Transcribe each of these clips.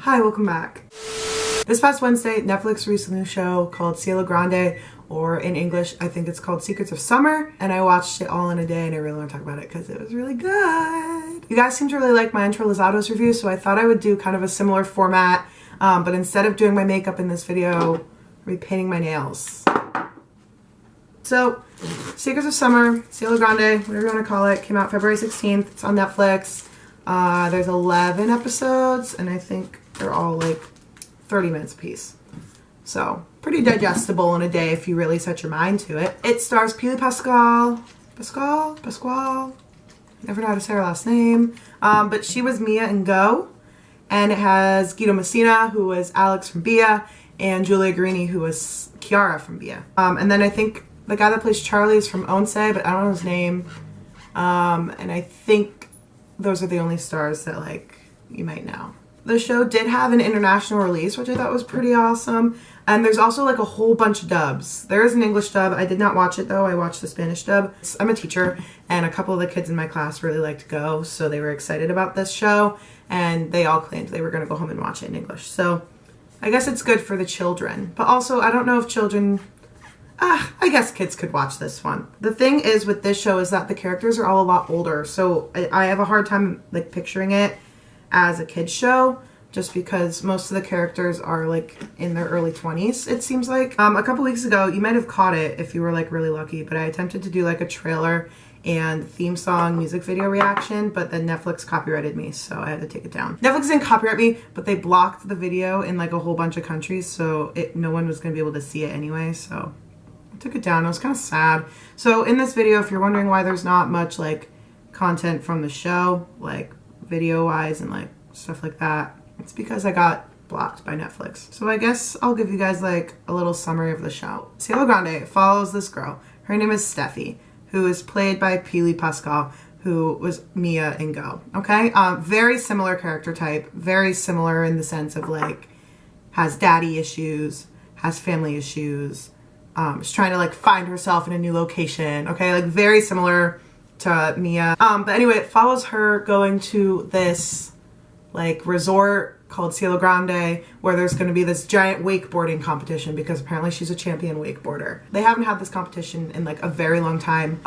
Hi, welcome back. This past Wednesday, Netflix released a new show called Cielo Grande, or in English, I think it's called Secrets of Summer, and I watched it all in a day and I really want to talk about it because it was really good. You guys seem to really like my Entrelazados review, so I thought I would do kind of a similar format, but instead of doing my makeup in this video, I'll be painting my nails. So, Secrets of Summer, Cielo Grande, whatever you want to call it, came out February 16th. It's on Netflix. There's 11 episodes, and I think they're all like 30 minutes a piece. So, pretty digestible in a day if you really set your mind to it. It stars Pili Pascal. Never know how to say her last name. But she was Mia in Go. And it has Guido Messina, who was Alex from Bia, and Julia Guarini, who was Chiara from Bia. And then I think the guy that plays Charlie is from Once, but I don't know his name. And I think those are the only stars that, like, you might know. The show did have an international release, which I thought was pretty awesome. And there's also like a whole bunch of dubs. There is an English dub. I did not watch it though. I watched the Spanish dub. I'm a teacher and a couple of the kids in my class really liked Go, so they were excited about this show and they all claimed they were going to go home and watch it in English. So I guess it's good for the children. But also I don't know if children... I guess kids could watch this one. The thing is with this show is that the characters are all a lot older. So I have a hard time like picturing it as a kid's show, just because most of the characters are like in their early 20s, it seems like. A couple weeks ago, you might have caught it if you were like really lucky, but I attempted to do like a trailer and theme song music video reaction, but then Netflix copyrighted me, so I had to take it down. Netflix didn't copyright me, but they blocked the video in like a whole bunch of countries, so no one was gonna be able to see it anyway, so I took it down. It was kind of sad. So in this video, if you're wondering why there's not much like content from the show, like video wise and like stuff like that, it's because I got blocked by Netflix. So I guess I'll give you guys like a little summary of the show. Cielo Grande follows this girl. Her name is Steffi, who is played by Pili Pascal, who was Mia in Go. Okay, very similar character type, very similar in the sense of like has daddy issues, has family issues, is trying to like find herself in a new location. Okay, like very similar to Mia. But anyway, it follows her going to this like resort called Cielo Grande, where there's going to be this giant wakeboarding competition because apparently she's a champion wakeboarder. They haven't had this competition in like a very long time.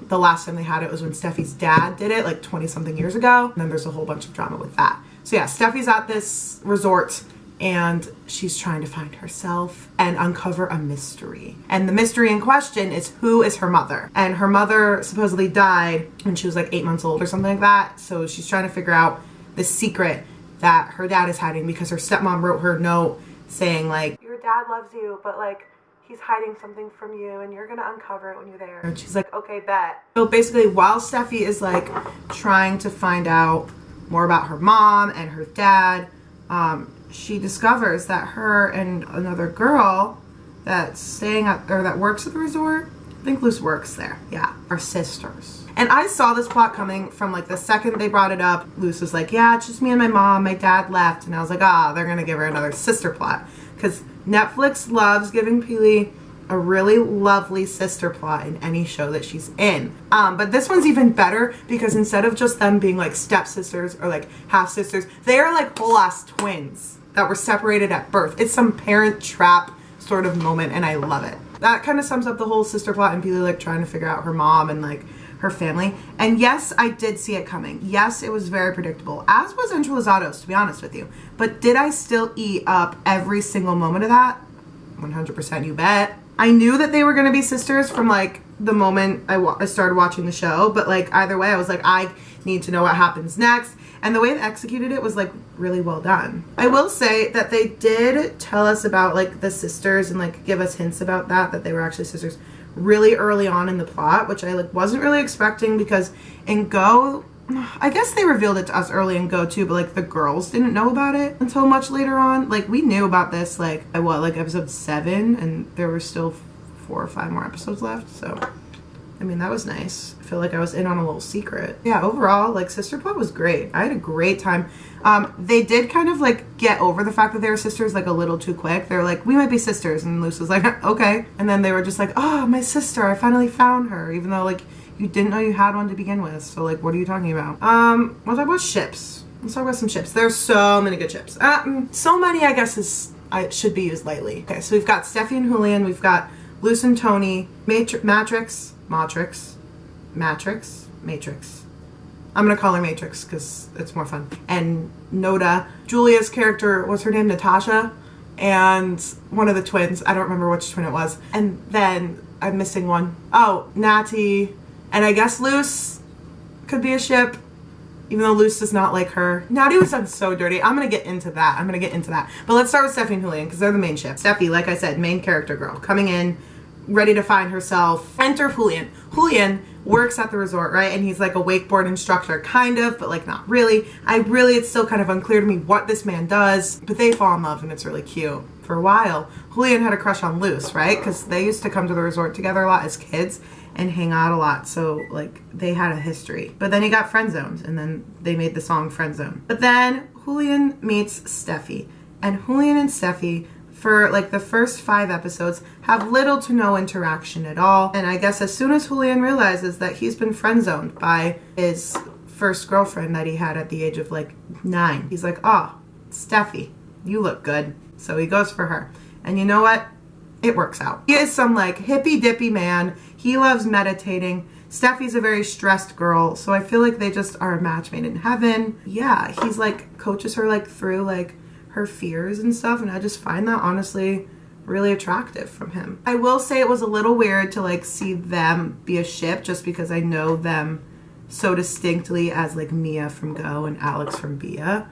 The last time they had it was when Steffi's dad did it like 20 something years ago. And then there's a whole bunch of drama with that. So yeah, Steffi's at this resort and she's trying to find herself and uncover a mystery. And the mystery in question is, who is her mother? And her mother supposedly died when she was like 8 months old or something like that. So she's trying to figure out the secret that her dad is hiding because her stepmom wrote her a note saying like, your dad loves you, but like he's hiding something from you and you're gonna uncover it when you're there. And she's like, okay, bet. So basically while Steffi is like trying to find out more about her mom and her dad, she discovers that her and another girl that's staying at, or that works at the resort, I think Luce works there, yeah, are sisters. And I saw this plot coming from like the second they brought it up. Luce was like, yeah, it's just me and my mom, my dad left. And I was like, they're gonna give her another sister plot. Because Netflix loves giving Pili a really lovely sister plot in any show that she's in. But this one's even better because instead of just them being like stepsisters or like half sisters, they are like whole ass twins that were separated at birth. It's some Parent Trap sort of moment and I love it. That kind of sums up the whole sister plot and Pili like trying to figure out her mom and like her family. And yes, I did see it coming. Yes, it was very predictable, as was Entrelazados, to be honest with you. But did I still eat up every single moment of that? 100% you bet. I knew that they were going to be sisters from like the moment I started watching the show, but like either way I was like, I need to know what happens next. And the way they executed it was like really well done. I will say that they did tell us about like the sisters and like give us hints about that they were actually sisters really early on in the plot, which I like wasn't really expecting because in Go, I guess they revealed it to us early in Go too, but like the girls didn't know about it until much later on. Like we knew about this like at what, like episode 7, and there were still 4 or 5 more episodes left, so I mean, that was nice. I feel like I was in on a little secret. Yeah, overall, like, Sister Plot was great. I had a great time. They did kind of, like, get over the fact that they were sisters, like, a little too quick. They were like, we might be sisters. And Luce was like, okay. And then they were just like, oh, my sister, I finally found her. Even though, like, you didn't know you had one to begin with. So, like, what are you talking about? We'll talk about ships. let's talk about some ships. There's so many good ships. So many, I guess, should be used lightly. Okay, so we've got Steffi and Julian. We've got Luz and Tony. Matrix. I'm gonna call her Matrix because it's more fun. And Noda. Julia's character, what's her name? Natasha. And one of the twins. I don't remember which twin it was. And then I'm missing one. Oh, Natty. And I guess Luz could be a ship, even though Luz does not like her. Natty was done so dirty. I'm gonna get into that. But let's start with Steffi and Julian because they're the main ship. Steffi, like I said, main character girl, coming in, ready to find herself. Enter Julian. Julian works at the resort, right? And he's like a wakeboard instructor, kind of, but like not really. It's still kind of unclear to me what this man does, but they fall in love and it's really cute. For a while, Julian had a crush on Luz, right? Because they used to come to the resort together a lot as kids and hang out a lot, so like they had a history. But then he got friend zoned, and then they made the song Friend Zone. But then Julian meets Steffi, and Julian and Steffi, for like the first 5 episodes, have little to no interaction at all. And I guess as soon as Julian realizes that he's been friend zoned by his first girlfriend that he had at the age of like 9, he's like, oh, Steffi, you look good. So he goes for her. And you know what? It works out. He is some like hippy dippy man. He loves meditating. Steffi's a very stressed girl, so I feel like they just are a match made in heaven. Yeah, he's like coaches her like through like her fears and stuff, and I just find that honestly really attractive from him. I will say it was a little weird to like see them be a ship just because I know them so distinctly as like Mia from Go and Alex from Bia.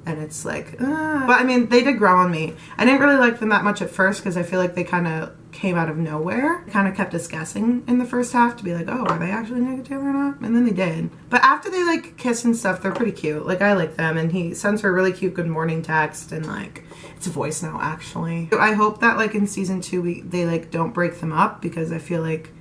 And it's like, but I mean, they did grow on me. I didn't really like them that much at first because I feel like they kind of came out of nowhere. Kind of kept us guessing in the first half to be like, oh, are they actually negative or not? And then they did. But after they like kiss and stuff, they're pretty cute. Like I like them, and he sends her a really cute good morning text, and like it's a voice note actually. I hope that like in season 2 they like don't break them up because I feel like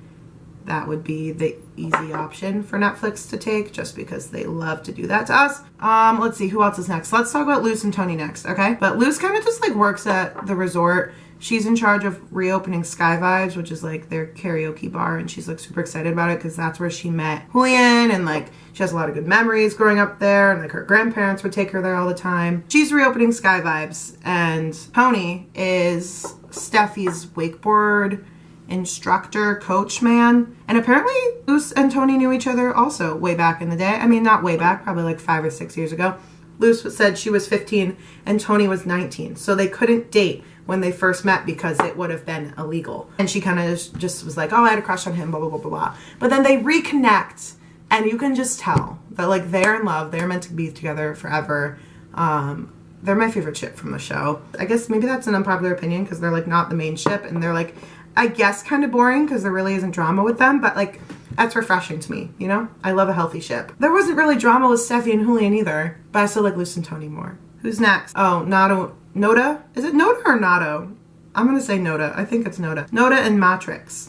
that would be the easy option for Netflix to take just because they love to do that to us. Let's see, who else is next? Let's talk about Luz and Tony next, okay? But Luz kind of just like works at the resort. She's in charge of reopening Sky Vibes, which is like their karaoke bar, and she's like super excited about it because that's where she met Julian, and like she has a lot of good memories growing up there, and like her grandparents would take her there all the time. She's reopening Sky Vibes, and Tony is Steffi's wakeboard instructor, coach man. And apparently Luz and Tony knew each other also way back in the day. I mean, not way back, probably like 5 or 6 years ago. Luz said she was 15 and Tony was 19. So they couldn't date when they first met because it would have been illegal. And she kind of just was like, oh, I had a crush on him, blah, blah, blah, blah, blah. But then they reconnect and you can just tell that like they're in love. They're meant to be together forever. They're my favorite ship from the show. I guess maybe that's an unpopular opinion because they're like not the main ship and they're like, I guess kind of boring because there really isn't drama with them, but like that's refreshing to me, you know? I love a healthy ship. There wasn't really drama with Steffi and Julian either, but I still like Luz and Tony more. Who's next? Oh, Noda? Is it Noda or Nado? I'm gonna say Noda. I think it's Noda. Noda and Mattress.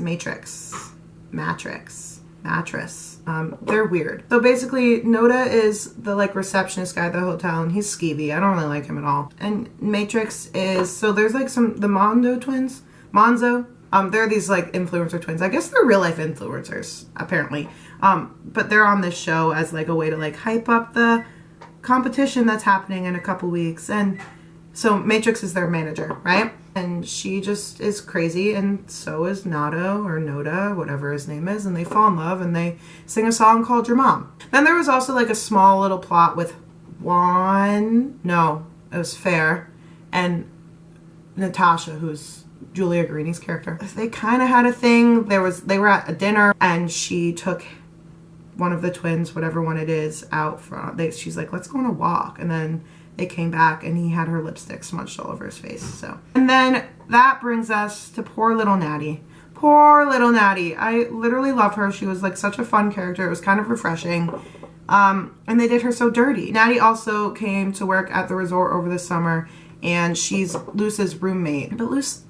They're weird. So basically, Noda is the like receptionist guy at the hotel, and he's skeevy. I don't really like him at all. And Matrix is, so there's like the Mondo twins. Monzo. They're these like influencer twins. I guess they're real life influencers, apparently. But they're on this show as like a way to like hype up the competition that's happening in a couple weeks. And so Matrix is their manager, right? And she just is crazy, and so is Nado or Noda, whatever his name is, and they fall in love and they sing a song called Your Mom. Then there was also like a small little plot with it was Fair and Natasha, who's Julia Greeni's character. They kind of had a thing. They were at a dinner and she took one of the twins, whatever one it is, out front. She's like, let's go on a walk. And then they came back and he had her lipstick smudged all over his face. So, and then that brings us to poor little Natty. Poor little Natty. I literally love her. She was like such a fun character. It was kind of refreshing. And they did her so dirty. Natty also came to work at the resort over the summer, and she's Luz's roommate. But Luz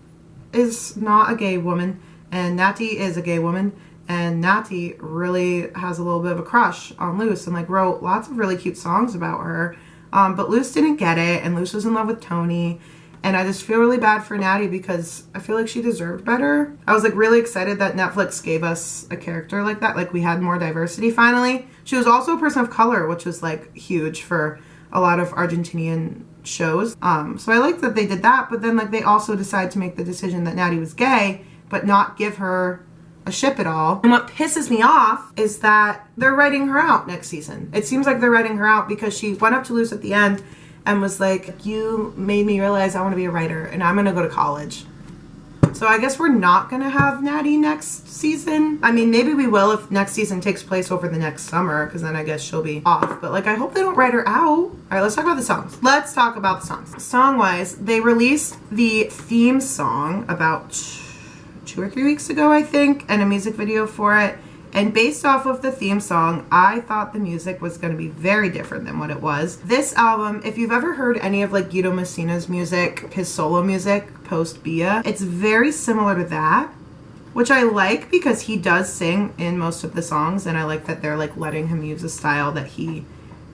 is not a gay woman, and Natty is a gay woman, and Natty really has a little bit of a crush on Luz and like wrote lots of really cute songs about her. But Luz didn't get it, and Luz was in love with Tony, and I just feel really bad for Natty because I feel like she deserved better. I was like really excited that Netflix gave us a character like that, like we had more diversity finally. She was also a person of color, which was like huge for a lot of Argentinian shows. So I like that they did that, but then like they also decided to make the decision that Natty was gay, but not give her a ship at all. And what pisses me off is that they're writing her out next season. It seems like they're writing her out because she went up to Luce at the end and was like, you made me realize I want to be a writer and I'm gonna go to college. So I guess we're not gonna have Natty next season. I mean, maybe we will if next season takes place over the next summer, because then I guess she'll be off. But like, I hope they don't write her out. All right, let's talk about the songs. Let's talk about the songs. Song-wise, they released the theme song about 2 or 3 weeks ago, I think, and a music video for it. And based off of the theme song, I thought the music was going to be very different than what it was. This album, if you've ever heard any of like Guido Messina's music, his solo music post Bia, it's very similar to that, which I like because he does sing in most of the songs, and I like that they're like letting him use a style that he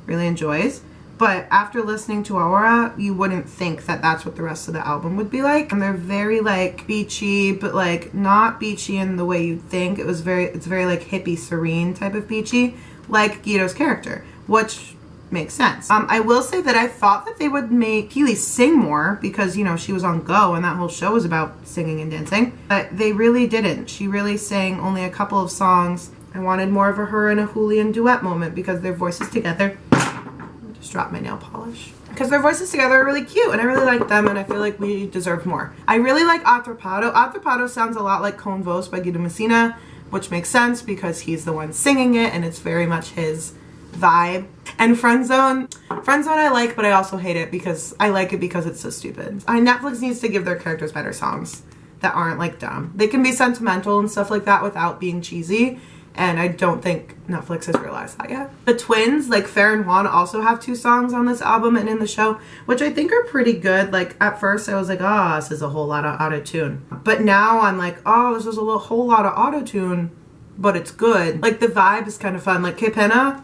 really enjoys. But after listening to Aura, you wouldn't think that that's what the rest of the album would be like. And they're very like beachy, but like not beachy in the way you'd think. It's very like hippie serene type of beachy, like Guido's character, which makes sense. I will say that I thought that they would make Keely sing more because, you know, she was on Go and that whole show was about singing and dancing, but they really didn't. She really sang only a couple of songs. I wanted more of a her and a Julian duet moment because their voices together. Drop my nail polish because their voices together are really cute and I really like them, and I feel like we deserve more. I really like Arthropods. Arthropods sounds a lot like Con Vos by Guido Messina, which makes sense because he's the one singing it and it's very much his vibe. And Friendzone I like, but I also hate it because I like it because it's so stupid. Netflix needs to give their characters better songs that aren't like dumb. They can be sentimental and stuff like that without being cheesy. And I don't think Netflix has realized that yet. The twins, like Fair and Juan, also have 2 songs on this album and in the show, which I think are pretty good. Like at first I was like, oh, this is a whole lot of auto-tune. But now I'm like, oh, this is a whole lot of auto-tune, but it's good. Like the vibe is kind of fun. Like K-Pena,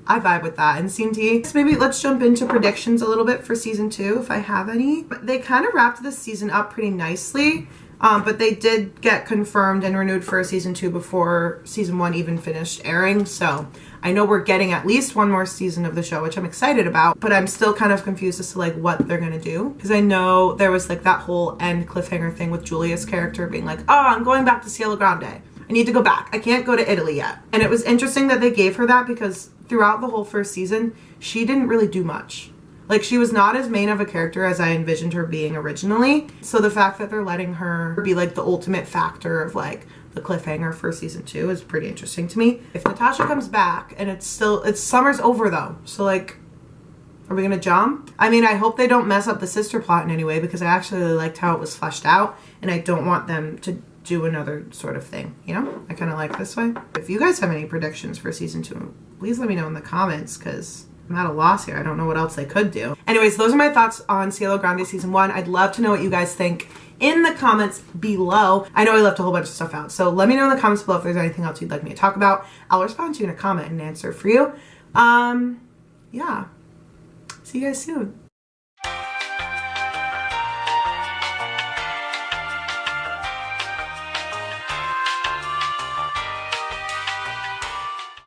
I vibe with that. And Scene T. So maybe let's jump into predictions a little bit for season 2, if I have any. They kind of wrapped this season up pretty nicely. But they did get confirmed and renewed for season 2 before season 1 even finished airing. So I know we're getting at least one more season of the show, which I'm excited about, but I'm still kind of confused as to like what they're gonna do. Because I know there was like that whole end cliffhanger thing with Julia's character being like, oh, I'm going back to Cielo Grande. I need to go back. I can't go to Italy yet. And it was interesting that they gave her that because throughout the whole first season, she didn't really do much. Like, she was not as main of a character as I envisioned her being originally. So the fact that they're letting her be like the ultimate factor of like the cliffhanger for season 2 is pretty interesting to me. If Natasha comes back and it's summer's over though. So like, are we gonna jump? I mean, I hope they don't mess up the sister plot in any way because I actually really liked how it was fleshed out and I don't want them to do another sort of thing, you know? I kind of like this way. If you guys have any predictions for season 2, please let me know in the comments because I'm at a loss here. I don't know what else they could do. Anyways, those are my thoughts on Cielo Grande season 1. I'd love to know what you guys think in the comments below. I know I left a whole bunch of stuff out, so let me know in the comments below if there's anything else you'd like me to talk about. I'll respond to you in a comment and answer for you. Yeah. See you guys soon.